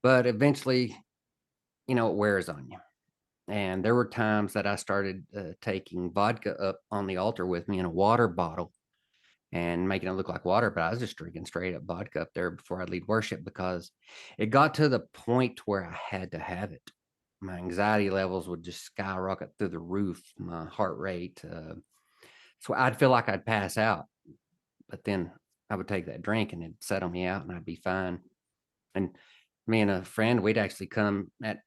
But eventually, it wears on you. And there were times that I started taking vodka up on the altar with me in a water bottle and making it look like water, but I was just drinking straight up vodka up there before I'd lead worship because it got to the point where I had to have it. My anxiety levels would just skyrocket through the roof, my heart rate. So I'd feel like I'd pass out, but then I would take that drink and it'd settle me out and I'd be fine. And me and a friend, we'd actually come at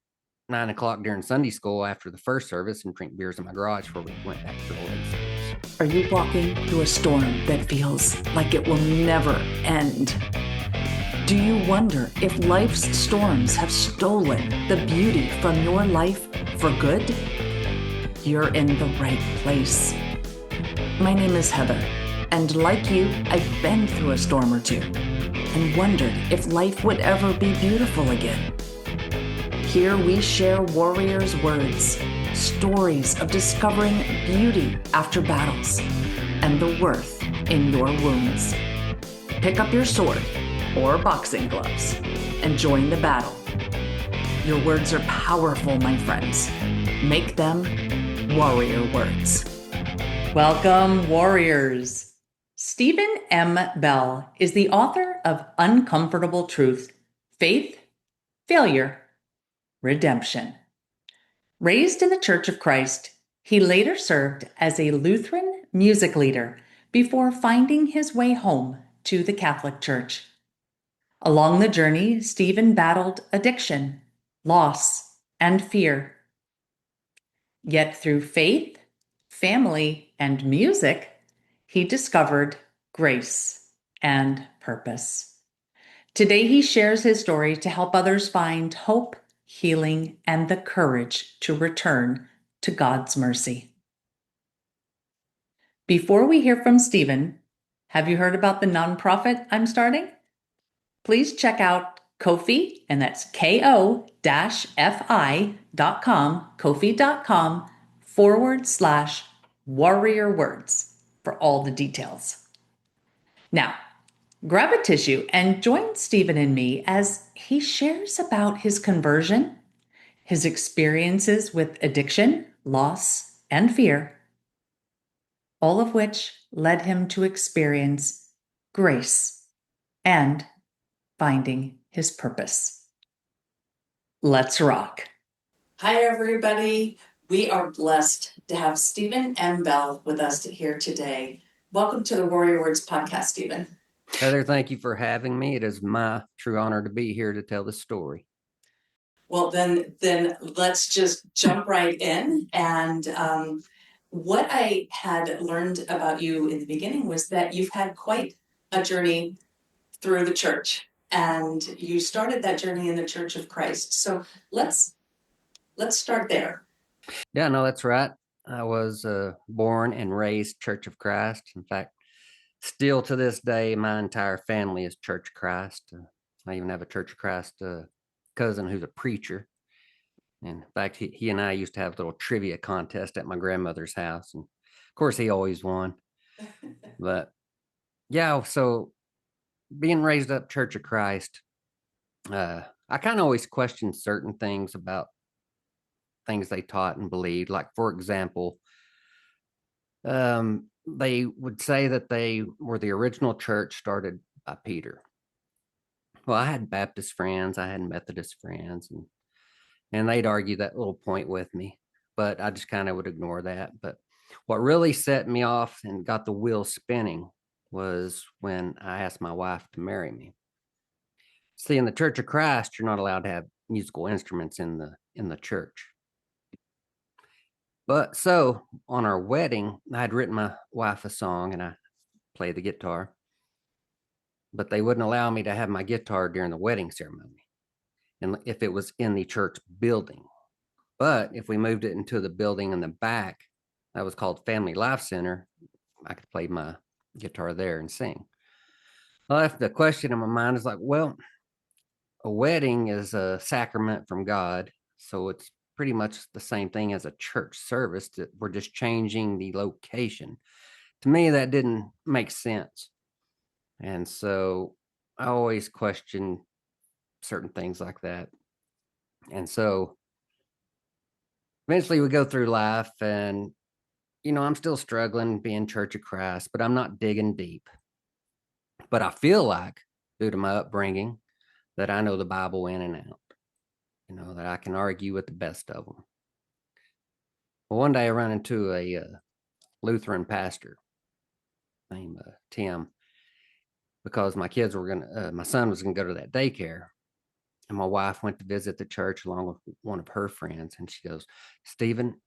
9 o'clock during Sunday school after the first service and drink beers in my garage before we went back to the late service. Are you walking through a storm that feels like it will never end? Do you wonder if life's storms have stolen the beauty from your life for good? You're in the right place. My name is Heather, and like you, I've been through a storm or two and wondered if life would ever be beautiful again. Here we share warriors' words, stories of discovering beauty after battles, and the worth in your wounds. Pick up your sword or boxing gloves and join the battle. Your words are powerful, my friends. Make them warrior words. Welcome, warriors. Stephen M. Bell is the author of Uncomfortable Truth, Faith, Failure, Redemption. Raised in the Church of Christ, he later served as a Lutheran music leader before finding his way home to the Catholic Church. Along the journey, Stephen battled addiction, loss, and fear. Yet through faith, family, and music, he discovered grace and purpose. Today, he shares his story to help others find hope, healing, and the courage to return to God's mercy. Before we hear from Stephen, have you heard about the nonprofit I'm starting? Please check out Ko-fi, and that's ko-fi.com, kofi.com/warrior words for all the details. Now, grab a tissue and join Stephen and me as he shares about his conversion, his experiences with addiction, loss, and fear, all of which led him to experience grace and finding his purpose. Let's rock. Hi, everybody. We are blessed to have Stephen M. Bell with us here today. Welcome to the Warrior Words podcast, Stephen. Heather, thank you for having me. It is my true honor to be here to tell the story. Well, then let's just jump right in. And what I had learned about you in the beginning was that you've had quite a journey through the church, and you started that journey in the Church of Christ. So let's start there. Yeah, no, that's right. I was born and raised Church of Christ. In fact, still to this day, my entire family is Church of Christ. I even have a Church of Christ cousin who's a preacher. And in fact, he and I used to have a little trivia contest at my grandmother's house. And of course, he always won. But yeah, so being raised up Church of Christ, I kind of always questioned certain things about things they taught and believed. Like, for example, they would say that they were the original church started by Peter. Well, I had Baptist friends, I had Methodist friends, and they'd argue that little point with me, but I just kind of would ignore that. But what really set me off and got the wheel spinning was when I asked my wife to marry me. See, in the Church of Christ, you're not allowed to have musical instruments in the church. But so on our wedding, I had written my wife a song and I played the guitar, but they wouldn't allow me to have my guitar during the wedding ceremony, and if it was in the church building. But if we moved it into the building in the back, that was called Family Life Center, I could play my guitar there and sing. Well, the question in my mind is like, well, a wedding is a sacrament from God, so it's pretty much the same thing as a church service. That we're just changing the location. To me, that didn't make sense. And so I always questioned certain things like that. And so eventually we go through life, and, I'm still struggling being Church of Christ, but I'm not digging deep. But I feel like, due to my upbringing, that I know the Bible in and out, that I can argue with the best of them. Well, one day I run into a Lutheran pastor named Tim, because my son was gonna go to that daycare, and my wife went to visit the church along with one of her friends, and she goes, "Stephen,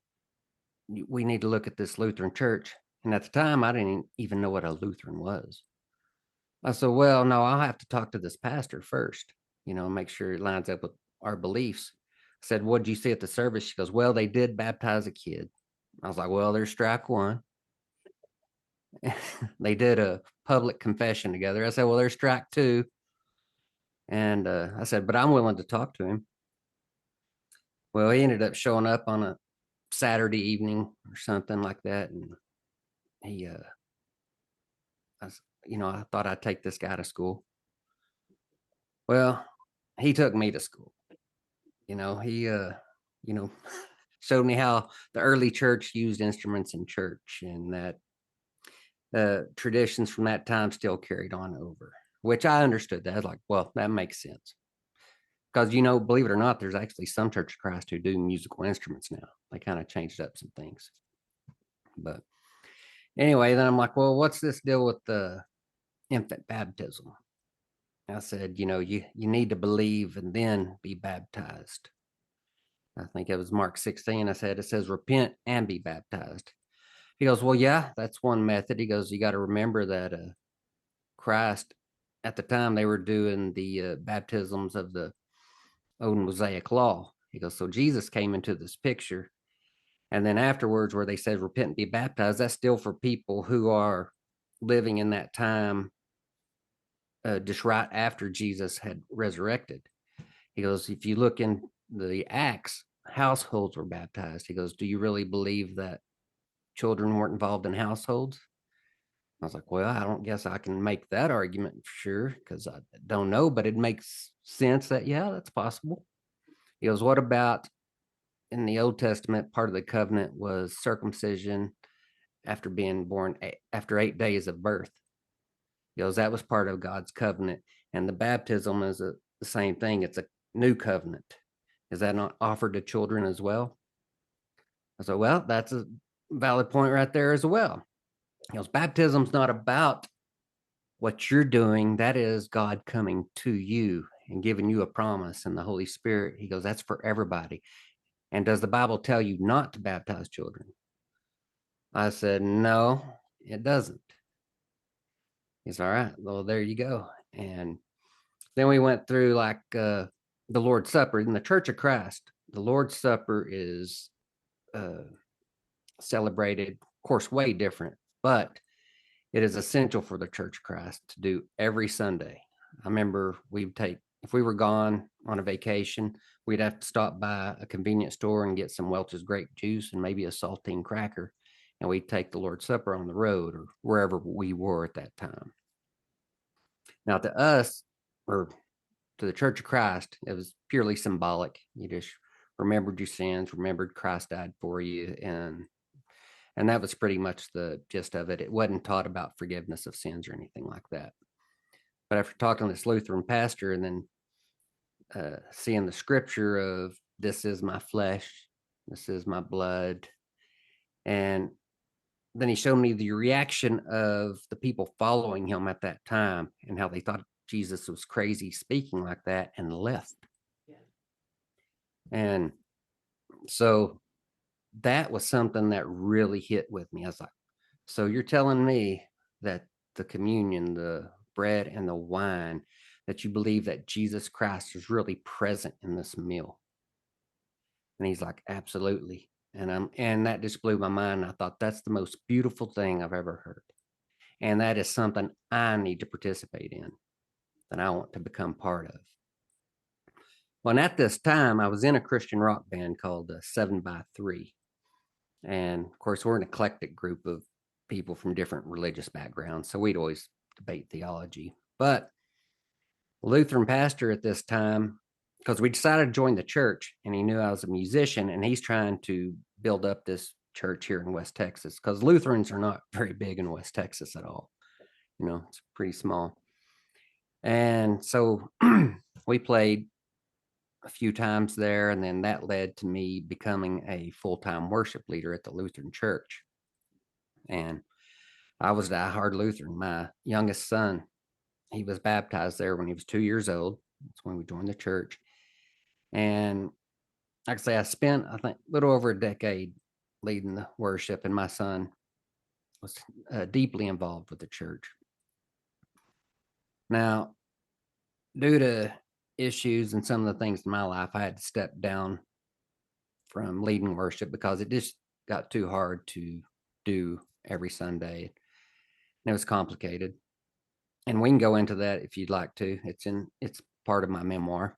we need to look at this Lutheran church." And at the time, I didn't even know what a Lutheran was. I said, "Well, no, I'll have to talk to this pastor first, make sure it lines up with our beliefs." I said, "What did you see at the service?" She goes, "Well, they did baptize a kid." I was like, "Well, there's strike one." They did a public confession together. I said, "Well, there's strike two." And I said, "But I'm willing to talk to him." Well, he ended up showing up on a Saturday evening or something like that. And he, I thought I'd take this guy to school. Well, he took me to school. He, you know, showed me how the early church used instruments in church, and that traditions from that time still carried on over, which I understood that. I was like, well, that makes sense. Because, believe it or not, there's actually some Church of Christ who do musical instruments now. They kind of changed up some things. But anyway, then I'm like, well, what's this deal with the infant baptism? I said, you need to believe and then be baptized. I think it was Mark 16. I said, it says repent and be baptized. He goes, well, yeah, that's one method. He goes, you got to remember that Christ, at the time, they were doing the baptisms of the old Mosaic law. He goes, so Jesus came into this picture. And then afterwards, where they said repent and be baptized, that's still for people who are living in that time, just right after Jesus had resurrected. He goes, if you look in the Acts, households were baptized. He goes, do you really believe that children weren't involved in households? I was like, well, I don't guess I can make that argument for sure, because I don't know, but it makes sense that, yeah, that's possible. He goes, what about in the Old Testament, part of the covenant was circumcision after being born, after 8 days of birth. He goes, that was part of God's covenant. And the baptism is the same thing. It's a new covenant. Is that not offered to children as well? I said, well, that's a valid point right there as well. He goes, baptism's not about what you're doing. That is God coming to you and giving you a promise and the Holy Spirit. He goes, that's for everybody. And does the Bible tell you not to baptize children? I said, no, it doesn't. He's all right. Well, there you go. And then we went through like the Lord's Supper in the Church of Christ. The Lord's Supper is celebrated, of course, way different, but it is essential for the Church of Christ to do every Sunday. I remember if we were gone on a vacation, we'd have to stop by a convenience store and get some Welch's grape juice and maybe a saltine cracker. And we'd take the Lord's Supper on the road or wherever we were at that time. Now, to us, or to the Church of Christ, it was purely symbolic. You just remembered your sins, remembered Christ died for you, and that was pretty much the gist of it. It wasn't taught about forgiveness of sins or anything like that. But after talking to this Lutheran pastor and then seeing the scripture of this is my flesh, this is my blood, and then he showed me the reaction of the people following him at that time and how they thought Jesus was crazy speaking like that and left. Yeah. And so that was something that really hit with me. I was like, so you're telling me that the communion, the bread and the wine, that you believe that Jesus Christ is really present in this meal? And he's like, absolutely. And that just blew my mind. I thought that's the most beautiful thing I've ever heard. And that is something I need to participate in, that I want to become part of. Well, and at this time, I was in a Christian rock band called 7x3. And of course, we're an eclectic group of people from different religious backgrounds. So we'd always debate theology. But Lutheran pastor at this time, because we decided to join the church, and he knew I was a musician, and he's trying to build up this church here in West Texas, because Lutherans are not very big in West Texas at all. It's pretty small. And so we played a few times there, and then that led to me becoming a full-time worship leader at the Lutheran church. And I was a diehard Lutheran. My youngest son, he was baptized there when he was 2 years old. That's when we joined the church. And like I say, I spent, I think, a little over a decade leading the worship, and my son was deeply involved with the church. Now, due to issues and some of the things in my life, I had to step down from leading worship because it just got too hard to do every Sunday. And it was complicated. And we can go into that if you'd like to. It's part of my memoir.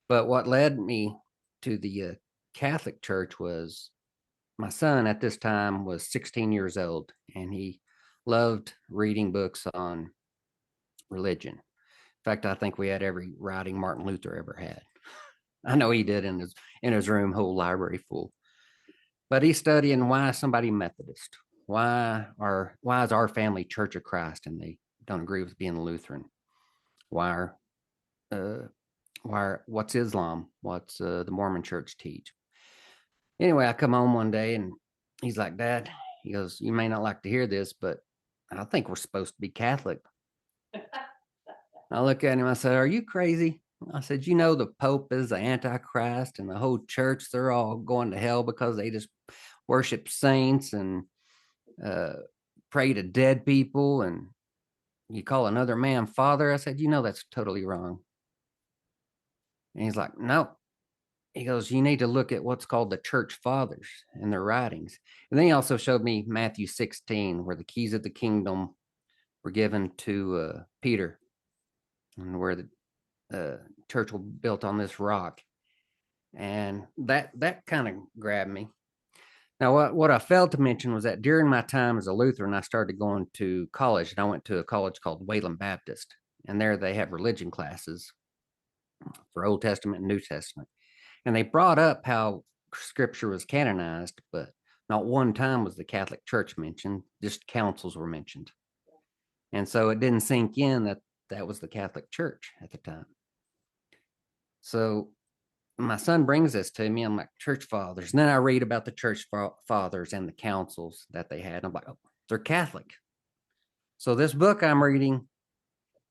But what led me to the Catholic Church was my son at this time was 16 years old, and he loved reading books on religion. In fact, I think we had every writing Martin Luther ever had. I know he did in his room, whole library full. But he's studying why is somebody Methodist? Why is our family Church of Christ and they don't agree with being Lutheran? Why what's Islam? What's the Mormon Church teach? Anyway, I come home one day and he's like, Dad, he goes, you may not like to hear this, but I think we're supposed to be Catholic. I look at him, I said, are you crazy? I said, the Pope is the Antichrist and the whole church, they're all going to hell because they just worship saints and pray to dead people, and you call another man father. I said, that's totally wrong. And he's like, no. He goes, you need to look at what's called the church fathers and their writings. And then he also showed me Matthew 16, where the keys of the kingdom were given to Peter, and where the church will be built on this rock. And that kind of grabbed me. Now, what I failed to mention was that during my time as a Lutheran, I started going to college, and I went to a college called Wayland Baptist, and there they have religion classes for Old Testament and New Testament. And they brought up how scripture was canonized, but not one time was the Catholic Church mentioned, just councils were mentioned. And so it didn't sink in that that was the Catholic Church at the time. So my son brings this to me. I'm like, church fathers. And then I read about the church fathers and the councils that they had. I'm like, oh, they're Catholic. So this book I'm reading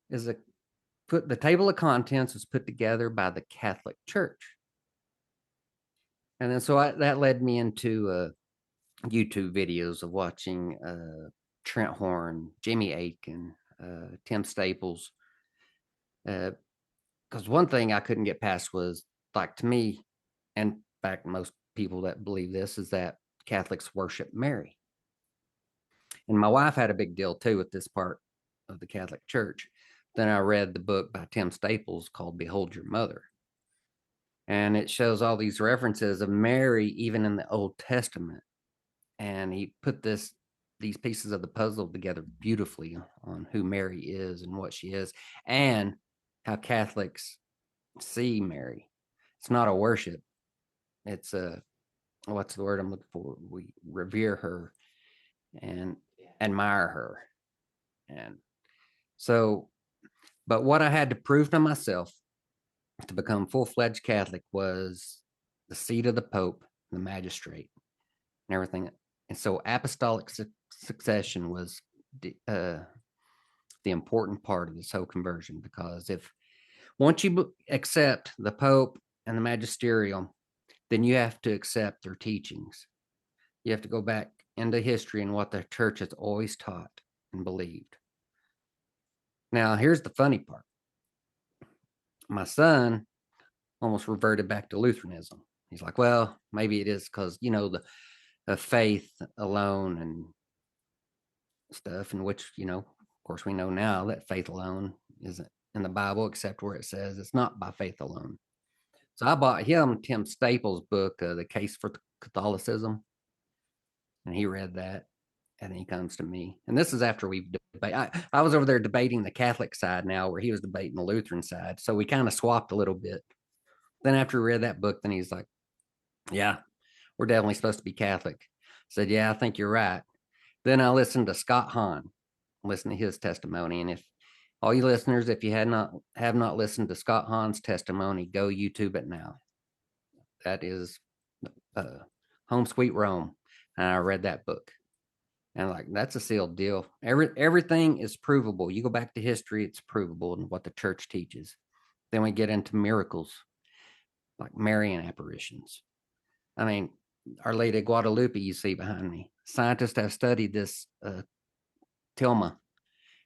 is the table of contents was put together by the Catholic Church. And then that led me into YouTube videos of watching Trent Horn, Jimmy Akin, Tim Staples. Because one thing I couldn't get past was, like, to me, and in fact, most people that believe this, is that Catholics worship Mary. And my wife had a big deal too with this part of the Catholic Church. Then I read the book by Tim Staples called Behold Your Mother. And it shows all these references of Mary, even in the Old Testament. And he put these pieces of the puzzle together beautifully on who Mary is and what she is, and how Catholics see Mary. It's not a worship. It's what's the word I'm looking for? We revere her and admire her. And so, but what I had to prove to myself to become full-fledged Catholic was the seat of the Pope, the magistrate, and everything. And so apostolic succession was the important part of this whole conversion, because if once you accept the Pope and the magisterium, then you have to accept their teachings. You have to go back into history and what the church has always taught and believed. Now, here's the funny part. My son almost reverted back to Lutheranism. He's like, well, maybe it is because, the faith alone and stuff, in which, of course, we know now that faith alone isn't in the Bible, except where it says it's not by faith alone. So I bought him Tim Staples' book, The Case for Catholicism, and he read that. And then he comes to me. And this is after we've debated. I was over there debating the Catholic side now, where he was debating the Lutheran side. So we kind of swapped a little bit. Then after we read that book, then he's like, yeah, we're definitely supposed to be Catholic. I said, yeah, I think you're right. Then I listened to Scott Hahn, listen to his testimony. And if all you listeners, if you have not listened to Scott Hahn's testimony, go YouTube it now. That is Home Sweet Rome. And I read that book. And like, that's a sealed deal. Everything is provable. You go back to history, it's provable in what the church teaches. Then we get into miracles, like Marian apparitions. I mean, Our Lady of Guadalupe, you see behind me. Scientists have studied this tilma,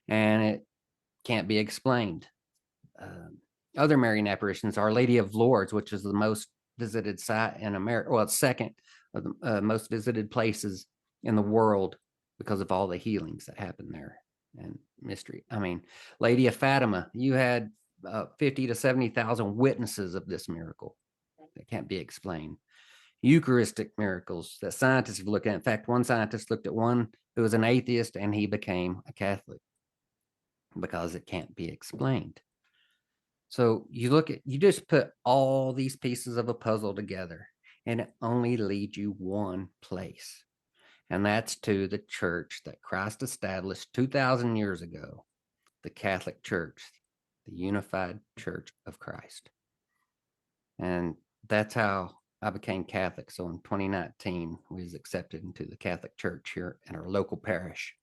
and it can't be explained. Other Marian apparitions, Our Lady of Lourdes, which is the most visited site in America. Well, it's second of the most visited places in the world because of all the healings that happen there and mystery. I mean, Lady of Fatima, you had 50 to 70,000 witnesses of this miracle that can't be explained. Eucharistic miracles that scientists have looked at. In fact, one scientist looked at one who was an atheist and he became a Catholic because it can't be explained. So you just put all these pieces of a puzzle together and it only leads you one place. And that's to the church that Christ established 2,000 years ago, the Catholic Church, the unified church of Christ. And that's how I became Catholic. So in 2019, we was accepted into the Catholic Church here in our local parish.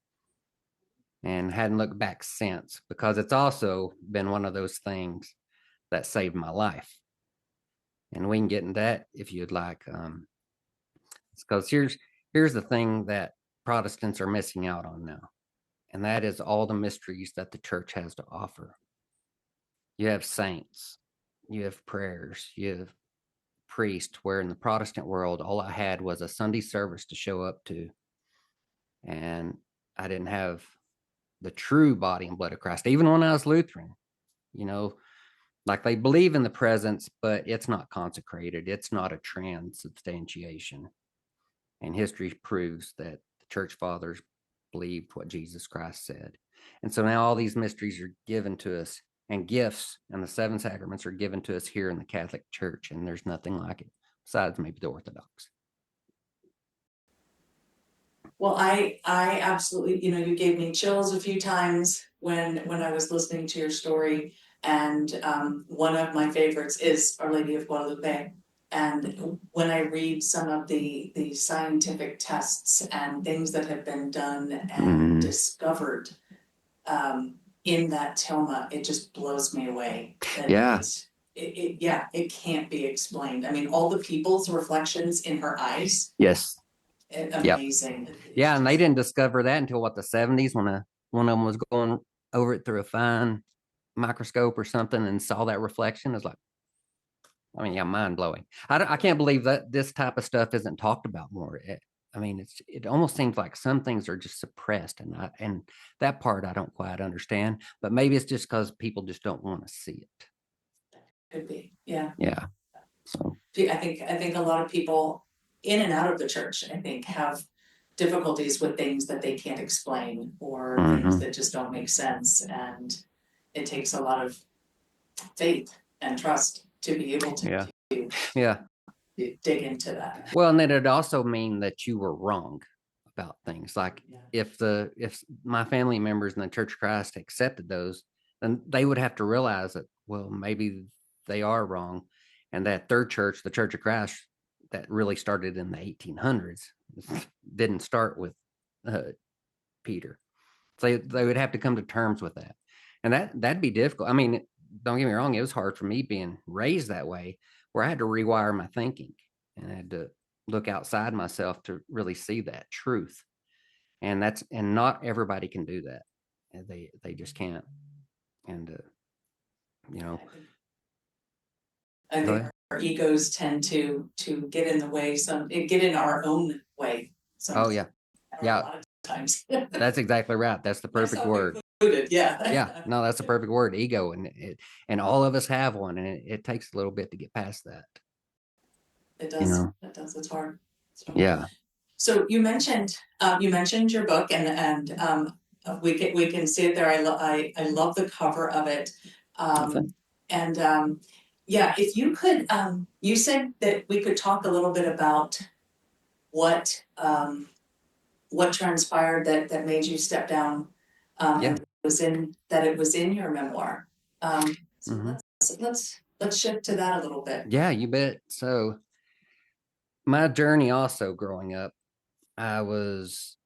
And hadn't looked back since, because it's also been one of those things that saved my life. And we can get into that if you'd like. Because here's the thing that Protestants are missing out on now, and that is all the mysteries that the church has to offer. You have saints, you have prayers, you have priests, where in the Protestant world, all I had was a Sunday service to show up to. And I didn't have the true body and blood of Christ. Even when I was Lutheran, like they believe in the presence, but it's not consecrated. It's not a transubstantiation. And history proves that the church fathers believed what Jesus Christ said. And so now all these mysteries are given to us, and gifts and the seven sacraments are given to us here in the Catholic Church. And there's nothing like it besides maybe the Orthodox. Well, I absolutely, you gave me chills a few times when I was listening to your story. And one of my favorites is Our Lady of Guadalupe. And when I read some of the scientific tests and things that have been done and discovered in that tilma, it just blows me away. Yeah. It can't be explained. I mean, all the people's reflections in her eyes. Yes. Amazing. Yep. Yeah, and they didn't discover that until the 70s, when one of them was going over it through a fine microscope or something and saw that reflection. It's like, mind blowing. I can't believe that this type of stuff isn't talked about more. It almost seems like some things are just suppressed, and that part I don't quite understand. But maybe it's just because people just don't want to see it. Could be, yeah. Yeah. So I think a lot of people in and out of the church, I think, have difficulties with things that they can't explain, or things that just don't make sense. And it takes a lot of faith and trust to be able to dig into that. Well, and then it'd also mean that you were wrong about things. Like if my family members in the Church of Christ accepted those, then they would have to realize that, well, maybe they are wrong. And that third church, the Church of Christ, that really started in the 1800s, didn't start with Peter. So they would have to come to terms with that. And that'd be difficult. I mean, don't get me wrong, it was hard for me being raised that way, where I had to rewire my thinking and I had to look outside myself to really see that truth. And not everybody can do that. And they just can't. And I think our egos tend to get in the way, get in our own way. Oh yeah. Yeah. A lot of times. That's exactly right. That's the perfect word. Yeah. Yeah. No, that's the perfect word, ego. And all of us have one, and it takes a little bit to get past that. It does. It does. It's hard. Yeah. So you mentioned your book, and we can see it there. I love the cover of it. Okay. And yeah, if you could, you said that we could talk a little bit about what what transpired that made you step down, Yeah. and it was in your memoir. So Hmm. let's shift to that a little bit. Yeah, you bet. So my journey also growing up, I was,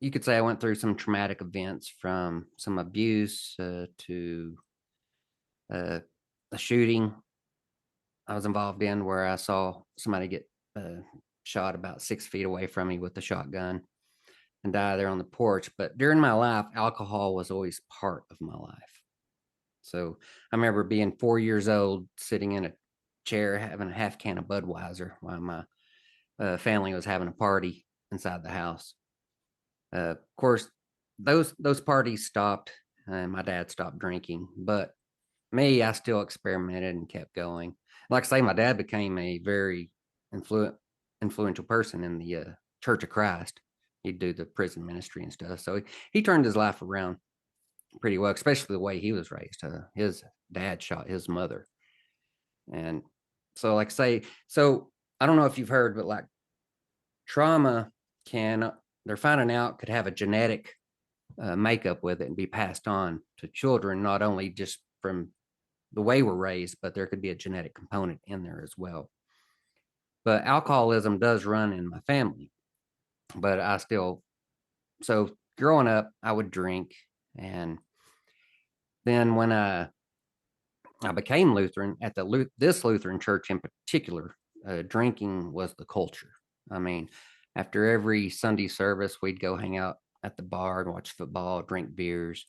you could say I went through some traumatic events from some abuse to uh, a shooting I was involved in where I saw somebody get shot about 6 feet away from me with a shotgun and die there on the porch. But during my life, alcohol was always part of my life. So I remember being 4 years old, sitting in a chair having a half can of Budweiser while my family was having a party inside the house. Of course, those parties stopped, and my dad stopped drinking. But me, I still experimented and kept going. Like I say, my dad became a very influ- influential person in the Church of Christ. He'd do the prison ministry and stuff. So he turned his life around pretty well, especially the way he was raised. His dad shot his mother. And so, like I say, so I don't know if you've heard, but like trauma can, they're finding out, could have a genetic makeup with it and be passed on to children, not only just from the way we're raised, but there could be a genetic component in there as well. But alcoholism does run in my family, but I still, so growing up, I would drink. And then when I became Lutheran at this Lutheran church in particular, drinking was the culture. I mean, after every Sunday service, we'd go hang out at the bar and watch football, drink beers,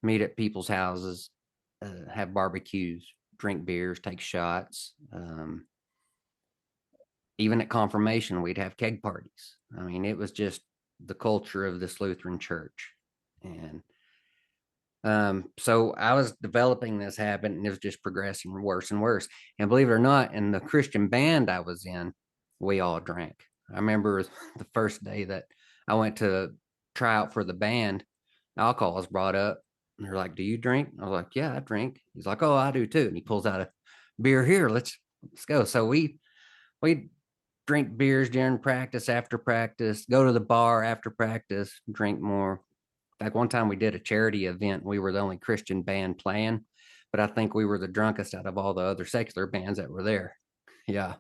meet at people's houses, have barbecues, drink beers, take shots. Even at confirmation, we'd have keg parties. I mean, it was just the culture of this Lutheran church. And so I was developing this habit and it was just progressing worse and worse. And believe it or not, in the Christian band I was in, we all drank. I remember the first day that I went to try out for the band, alcohol was brought up. And they're like, "Do you drink?" I was like, "Yeah, I drink." He's like, "Oh, I do too." And he pulls out a beer. "Here, let's go." So we drink beers during practice, after practice, go to the bar after practice, drink more. In fact, one time we did a charity event. We were the only Christian band playing, but I think we were the drunkest out of all the other secular bands that were there. Yeah.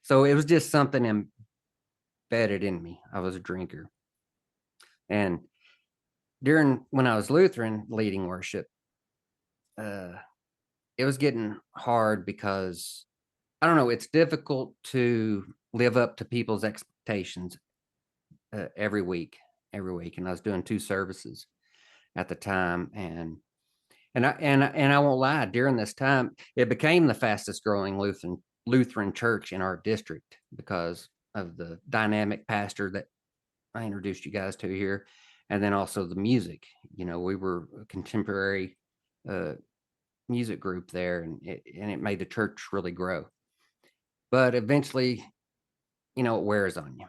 So it was just something embedded in me. I was a drinker. And during when I was Lutheran leading worship, uh, it was getting hard because I don't know, it's difficult to live up to people's expectations every week. And I was doing two services at the time. And I won't lie, during this time, it became the fastest growing Lutheran church in our district because of the dynamic pastor that I introduced you guys to here, and then also the music. You know, we were a contemporary uh, music group there, and it made the church really grow. But eventually, you know, it wears on you.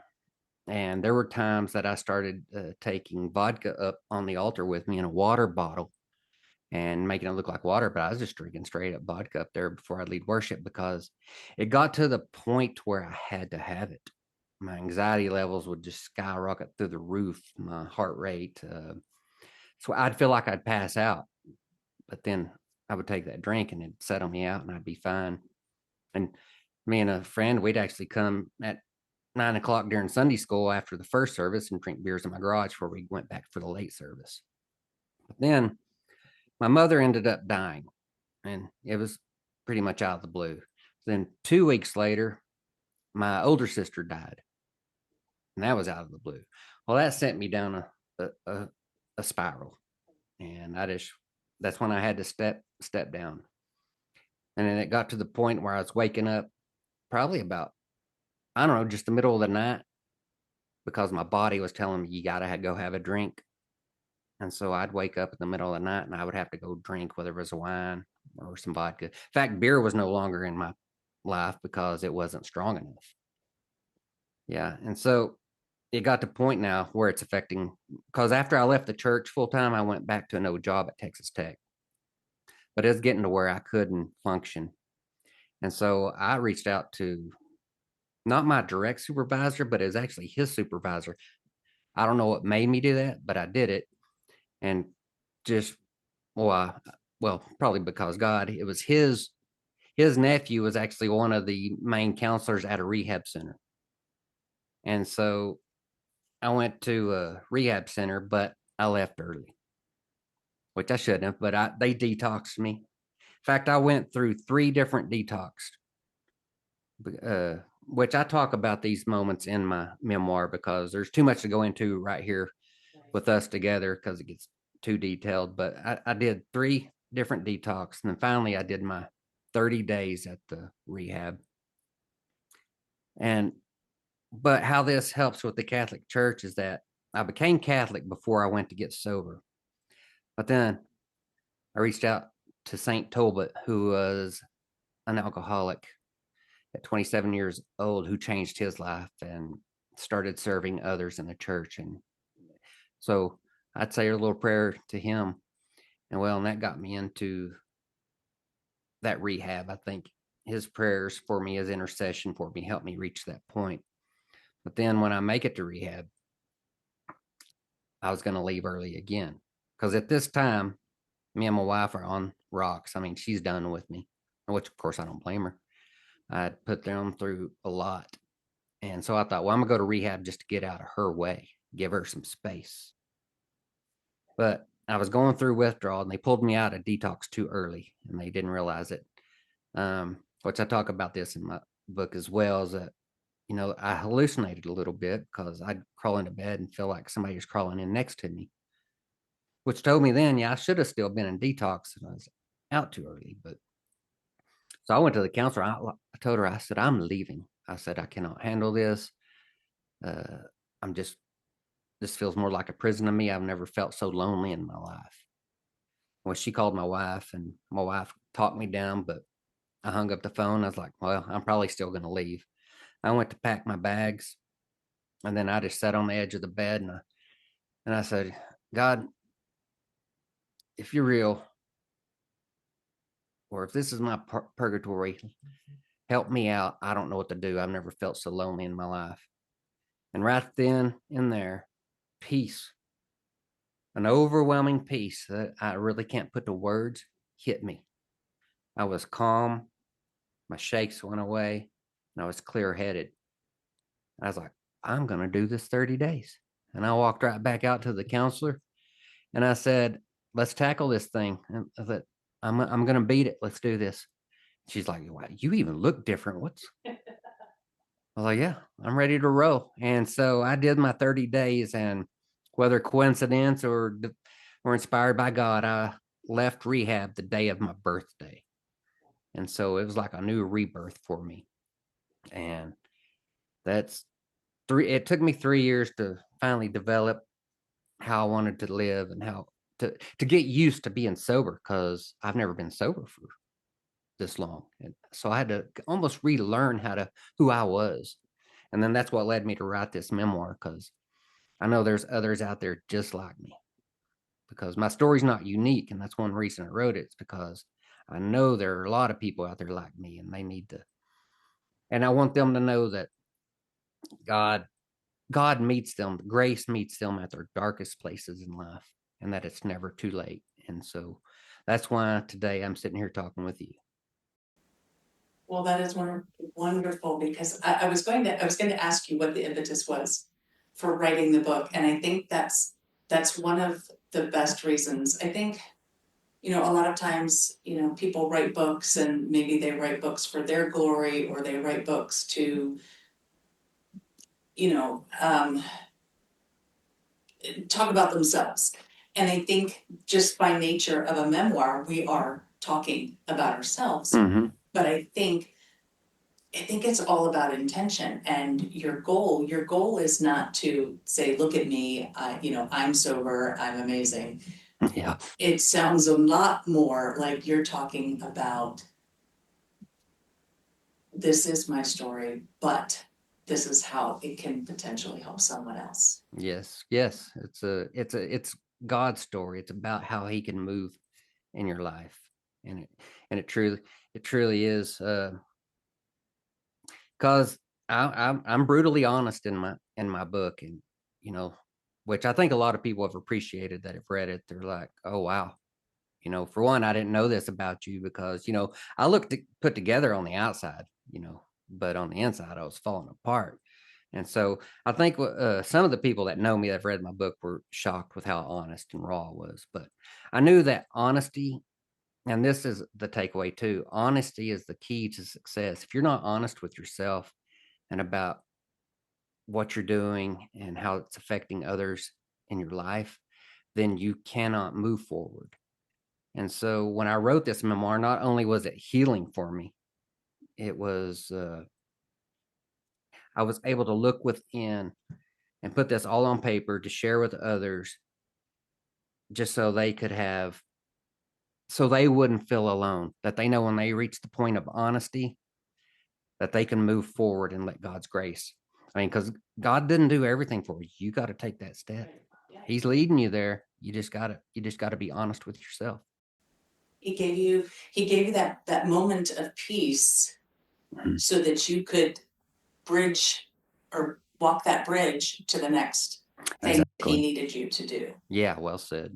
And there were times that I started taking vodka up on the altar with me in a water bottle and making it look like water, but I was just drinking straight up vodka up there before I'd lead worship because it got to the point where I had to have it. My anxiety levels would just skyrocket through the roof, my heart rate. So I'd feel like I'd pass out, but then I would take that drink and it'd settle me out and I'd be fine. And me and a friend, we'd actually come at 9 o'clock during Sunday school after the first service and drink beers in my garage before we went back for the late service. But then my mother ended up dying, and it was pretty much out of the blue. Then 2 weeks later, my older sister died, and that was out of the blue. Well, that sent me down a spiral, and that's when I had to step down. And then it got to the point where I was waking up probably about, I don't know, just the middle of the night because my body was telling me you gotta go have a drink. And so I'd wake up in the middle of the night and I would have to go drink, whether it was a wine or some vodka. In fact, beer was no longer in my life because it wasn't strong enough. Yeah. And so it got to a point now where it's affecting, because after I left the church full time, I went back to another job at Texas Tech, but it's getting to where I couldn't function. And so I reached out to not my direct supervisor, but it was actually his supervisor. I don't know what made me do that, but I did it. And just, well, well, probably because God, it was his nephew was actually one of the main counselors at a rehab center. And so I went to a rehab center, but I left early, which I shouldn't have, but they detoxed me. In fact, I went through 3 different detox, which I talk about these moments in my memoir because there's too much to go into right here with us together because it gets too detailed. But I did 3 different detox, and then finally I did my 30 days at the rehab. And but how this helps with the Catholic Church is that I became Catholic before I went to get sober. But then I reached out to Saint Tolbert, who was an alcoholic at 27 years old, who changed his life and started serving others in the church. And so I'd say a little prayer to him. And well, and that got me into that rehab. I think his prayers for me, his intercession for me, helped me reach that point. But then when I make it to rehab, I was going to leave early again. Because at this time, me and my wife are on rocks. I mean, she's done with me, which of course I don't blame her. I put them through a lot. And so I thought, well, I'm going to go to rehab just to get out of her way, give her some space. But I was going through withdrawal and they pulled me out of detox too early and they didn't realize it. Which I talk about this in my book as well, is that, I hallucinated a little bit because I'd crawl into bed and feel like somebody was crawling in next to me, which told me then, yeah, I should have still been in detox and I was out too early. But so I went to the counselor. I told her, I said, I'm leaving. I said, I cannot handle this. Uh, I'm just, this feels more like a prison to me. I've never felt so lonely in my life. Well, she called my wife and my wife talked me down, but I hung up the phone. I was like, well, I'm probably still going to leave. I went to pack my bags and then I just sat on the edge of the bed and I said, God, if you're real, or if this is my purgatory, help me out. I don't know what to do. I've never felt so lonely in my life. And right then in there, peace, an overwhelming peace that I really can't put to words, hit me. I was calm. My shakes went away and I was clear headed. I was like, I'm going to do this 30 days. And I walked right back out to the counselor and I said, let's tackle this thing. And I said, I'm going to beat it. Let's do this. She's like, wow, you even look different. I was like, yeah, I'm ready to roll. And so I did my 30 days, and whether coincidence or inspired by God, I left rehab the day of my birthday. And so it was like a new rebirth for me. And that's it took me 3 years to finally develop how I wanted to live and how to get used to being sober because I've never been sober for this long. And so I had to almost relearn who I was. And then that's what led me to write this memoir because I know there's others out there just like me because my story's not unique. And that's one reason I wrote it. It's because I know there are a lot of people out there like me and they need to, and I want them to know that God, God meets them, grace meets them at their darkest places in life and that it's never too late. And so that's why today I'm sitting here talking with you. Well, that is wonderful because I was going to ask you what the impetus was for writing the book, and I think that's one of the best reasons. I think, a lot of times, people write books and maybe they write books for their glory or they write books to, you know, um, talk about themselves. And I think just by nature of a memoir, we are talking about ourselves. Mm-hmm. But I think it's all about intention and your goal. Your goal is not to say, look at me, I'm sober, I'm amazing. Yeah. It sounds a lot more like you're talking about, this is my story, but this is how it can potentially help someone else. Yes, it's God's story. It's about how He can move in your life, and it truly is. Because I'm brutally honest in my book, and you know, which I think a lot of people have appreciated that have read it. They're like, oh wow, for one, I didn't know this about you because I looked put together on the outside, but on the inside I was falling apart. And so I think some of the people that know me that have read my book were shocked with how honest and raw it was. But I knew that honesty, and this is the takeaway too, honesty is the key to success. If you're not honest with yourself and about what you're doing and how it's affecting others in your life, then you cannot move forward. And so when I wrote this memoir, not only was it healing for me, it was, I was able to look within and put this all on paper to share with others, just so they wouldn't feel alone, that they know when they reach the point of honesty, that they can move forward and let God's grace. I mean, because God didn't do everything for you. You got to take that step. He's leading you there. You just gotta be honest with yourself. He gave you that moment of peace so that you could bridge or walk that bridge to the next thing that he needed you to do. Yeah, well said.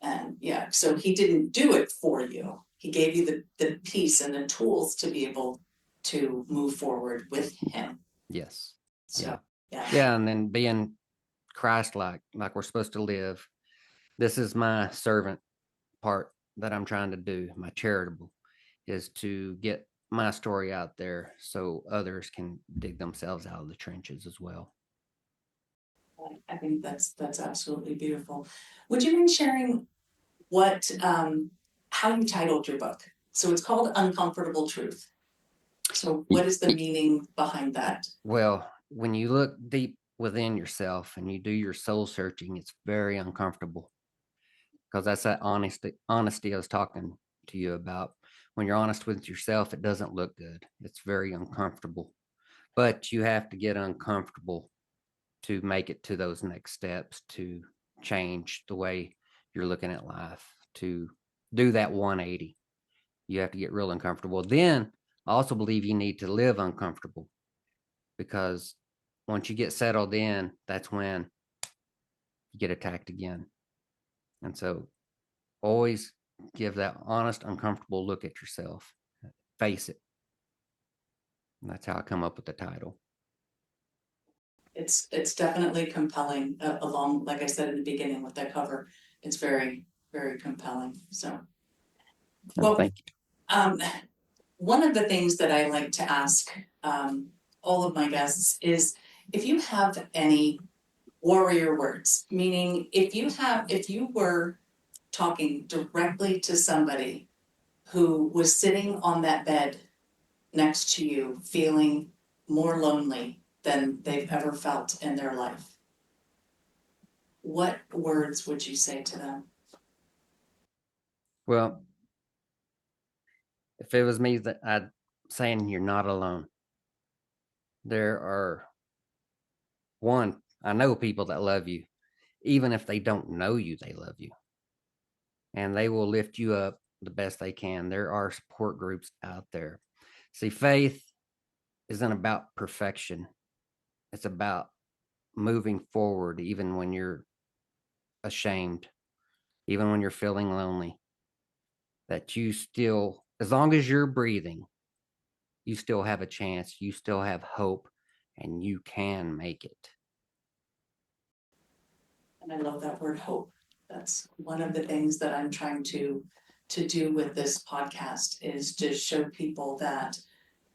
And yeah, so he didn't do it for you. He gave you the peace and the tools to be able to move forward with him. Yes. So Yeah, and then being Christ-like, like we're supposed to live. This is my servant part that I'm trying to do, my charitable, is to get my story out there so others can dig themselves out of the trenches as well. I think that's absolutely beautiful. Would you mind sharing what how you titled your book? So it's called Uncomfortable Truth. So what is the meaning behind that? Well, when you look deep within yourself and you do your soul searching, it's very uncomfortable, because that's that honesty I was talking to you about. When you're honest with yourself, it doesn't look good. It's very uncomfortable, but you have to get uncomfortable to make it to those next steps, to change the way you're looking at life, to do that 180. You have to get real uncomfortable. Then I also believe you need to live uncomfortable, because once you get settled in, that's when you get attacked again. And so always give that honest, uncomfortable look at yourself. Face it. And that's how I come up with the title. It's definitely compelling. Along, like I said in the beginning with that cover, it's very, very compelling. So, well, thank you. One of the things that I like to ask all of my guests is if you have any warrior words, meaning if you were talking directly to somebody who was sitting on that bed next to you, feeling more lonely than they've ever felt in their life, what words would you say to them? Well, if it was me, that I'd saying you're not alone. There are I know people that love you, even if they don't know you, they love you, and they will lift you up the best they can. There are support groups out there. See, faith isn't about perfection. It's about moving forward, even when you're ashamed, even when you're feeling lonely, that you still, as long as you're breathing, you still have a chance, you still have hope, and you can make it. And I love that word hope. That's one of the things that I'm trying to do with this podcast, is to show people that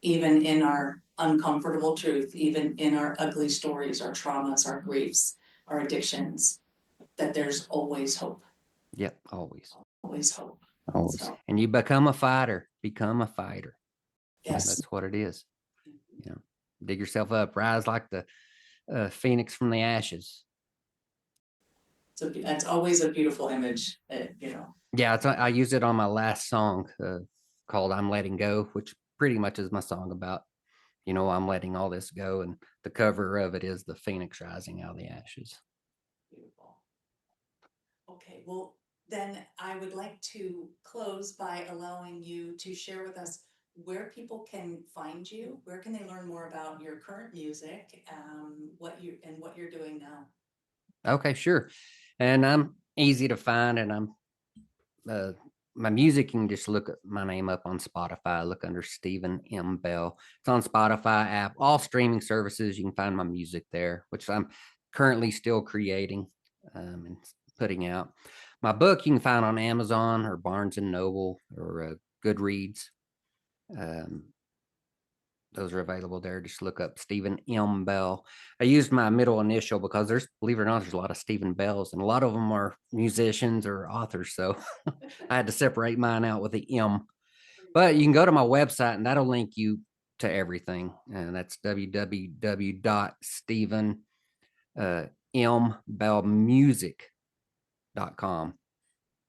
even in our uncomfortable truth, even in our ugly stories, our traumas, our griefs, our addictions, that there's always hope. Yep, always. Always hope. Always. So, and you become a fighter. Become a fighter. Yes. That's what it is. Dig yourself up. Rise like the phoenix from the ashes. So that's always a beautiful image, Yeah, I use it on my last song called "I'm Letting Go," which pretty much is my song about I'm letting all this go. And the cover of it is the phoenix rising out of the ashes. Beautiful. Okay, well, then I would like to close by allowing you to share with us where people can find you. Where can they learn more about your current music, what you're doing now? Okay, sure. And I'm easy to find, and I'm uh, my music. You can just look at my name up on Spotify. Look under Stephen M. Bell. It's on Spotify app, all streaming services. You can find my music there, which I'm currently still creating and putting out. My book you can find on Amazon or Barnes and Noble or Goodreads. Um, those are available there. Just look up Stephen M. Bell. I used my middle initial because believe it or not, there's a lot of Stephen Bells, and a lot of them are musicians or authors. So I had to separate mine out with the M. But you can go to my website, and that'll link you to everything. And that's www.stephenmbellmusic.com.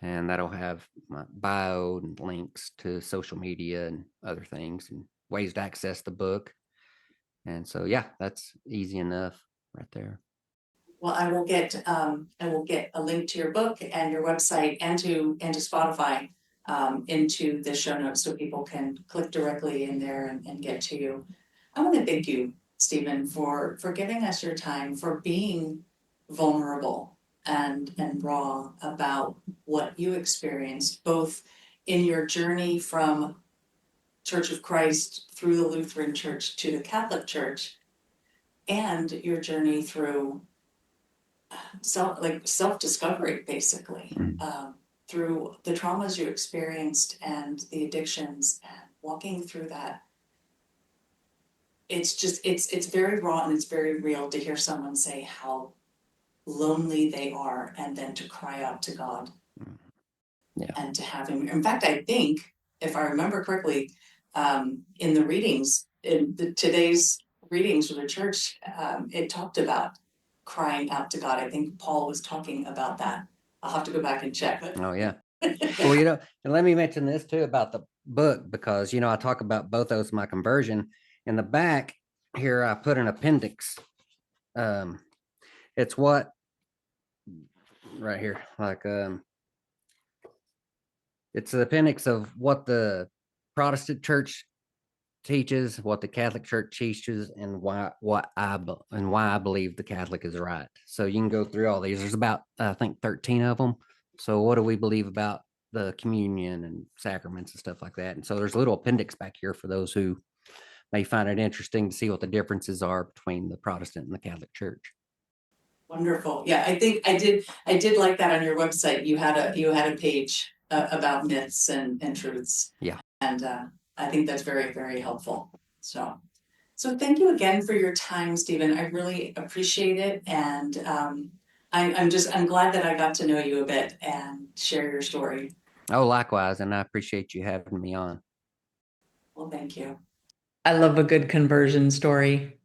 And that'll have my bio and links to social media and other things and ways to access the book. And so, yeah, that's easy enough right there. Well, I will get a link to your book and your website and to Spotify into the show notes so people can click directly in there and get to you. I want to thank you, Stephen, for giving us your time, for being vulnerable and raw about what you experienced, both in your journey from Church of Christ through the Lutheran Church to the Catholic Church, and your journey through self-discovery, basically, through the traumas you experienced and the addictions, and walking through that. It's very raw and it's very real to hear someone say how lonely they are, and then to cry out to God. Yeah. And to have him. In fact, I think, if I remember correctly, in the readings, today's readings from the church, it talked about crying out to God. I think Paul was talking about that. I'll have to go back and check. Oh, yeah. Well, and let me mention this too about the book, because, I talk about both those, my conversion. In the back here, I put an appendix. It's what right here, like, it's the appendix of what the Protestant church teaches, what the Catholic Church teaches, and why I believe the Catholic is right. So you can go through all these. There's about, I think, 13 of them. So what do we believe about the communion and sacraments and stuff like that? And so there's a little appendix back here for those who may find it interesting to see what the differences are between the Protestant and the Catholic Church. Wonderful. Yeah, I think I did like that on your website. You had a page about myths and truths. Yeah. And I think that's very, very helpful. So thank you again for your time, Stephen. I really appreciate it. And I'm glad that I got to know you a bit and share your story. Oh, likewise. And I appreciate you having me on. Well, thank you. I love a good conversion story.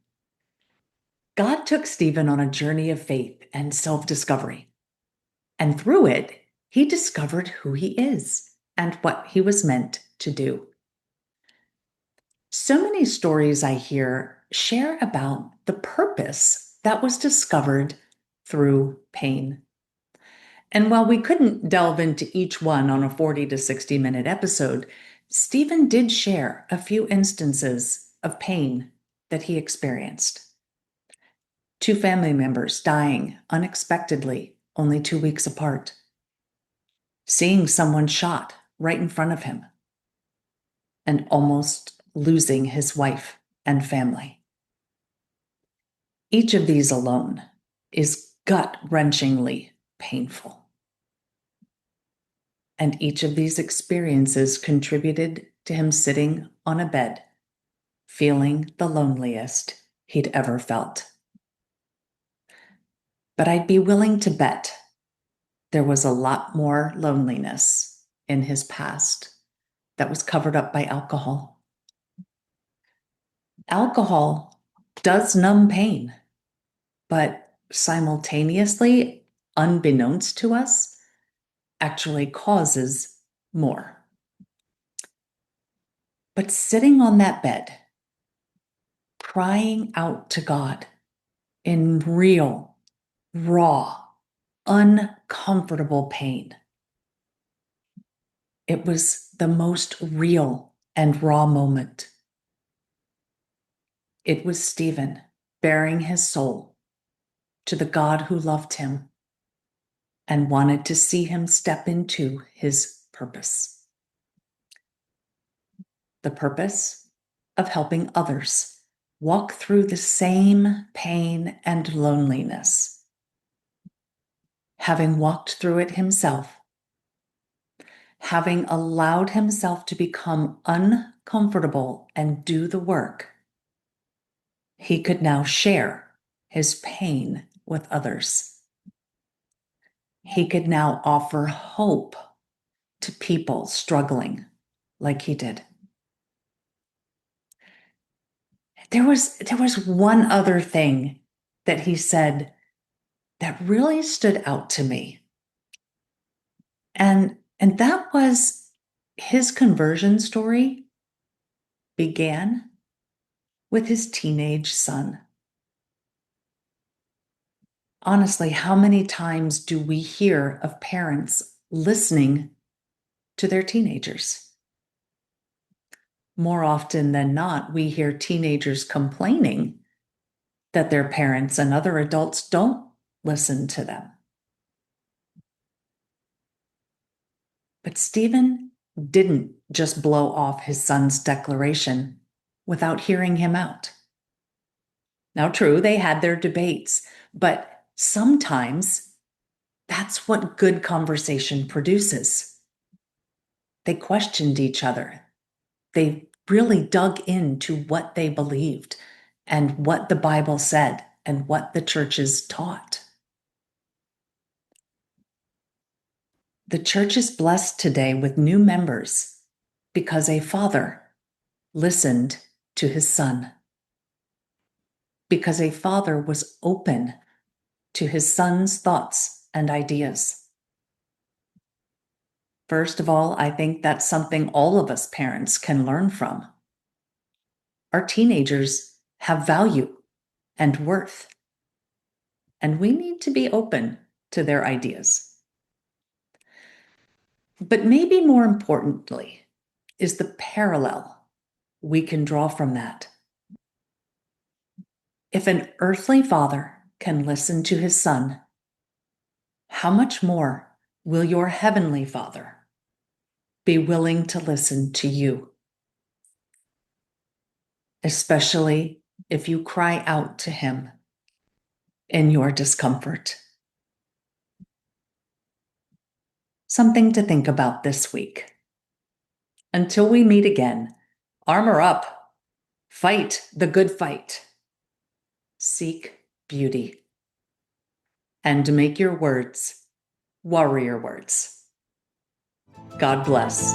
God took Stephen on a journey of faith and self-discovery. And through it, he discovered who he is and what he was meant to do. So many stories I hear share about the purpose that was discovered through pain. And while we couldn't delve into each one on a 40 to 60-minute episode, Stephen did share a few instances of pain that he experienced. 2 family members dying unexpectedly, only 2 weeks apart. Seeing someone shot right in front of him. And almost losing his wife and family. Each of these alone is gut-wrenchingly painful. And each of these experiences contributed to him sitting on a bed, feeling the loneliest he'd ever felt. But I'd be willing to bet there was a lot more loneliness in his past that was covered up by alcohol. Alcohol does numb pain, but simultaneously, unbeknownst to us, actually causes more. But sitting on that bed, crying out to God in real, raw, uncomfortable pain. It was the most real and raw moment. It was Stephen bearing his soul to the God who loved him and wanted to see him step into his purpose. The purpose of helping others walk through the same pain and loneliness. Having walked through it himself, having allowed himself to become uncomfortable and do the work, he could now share his pain with others. He could now offer hope to people struggling like he did. There was one other thing that he said that really stood out to me. And that was his conversion story began with his teenage son. Honestly, how many times do we hear of parents listening to their teenagers? More often than not, we hear teenagers complaining that their parents and other adults don't listen to them. But Stephen didn't just blow off his son's declaration without hearing him out. Now, true, they had their debates, but sometimes that's what good conversation produces. They questioned each other. They really dug into what they believed and what the Bible said and what the churches taught. The church is blessed today with new members because a father listened to his son, because a father was open to his son's thoughts and ideas. First of all, I think that's something all of us parents can learn from. Our teenagers have value and worth, and we need to be open to their ideas. But maybe more importantly is the parallel we can draw from that. If an earthly father can listen to his son, how much more will your heavenly Father be willing to listen to you? Especially if you cry out to him in your discomfort. Something to think about this week. Until we meet again, armor up, fight the good fight, seek beauty, and make your words warrior words. God bless.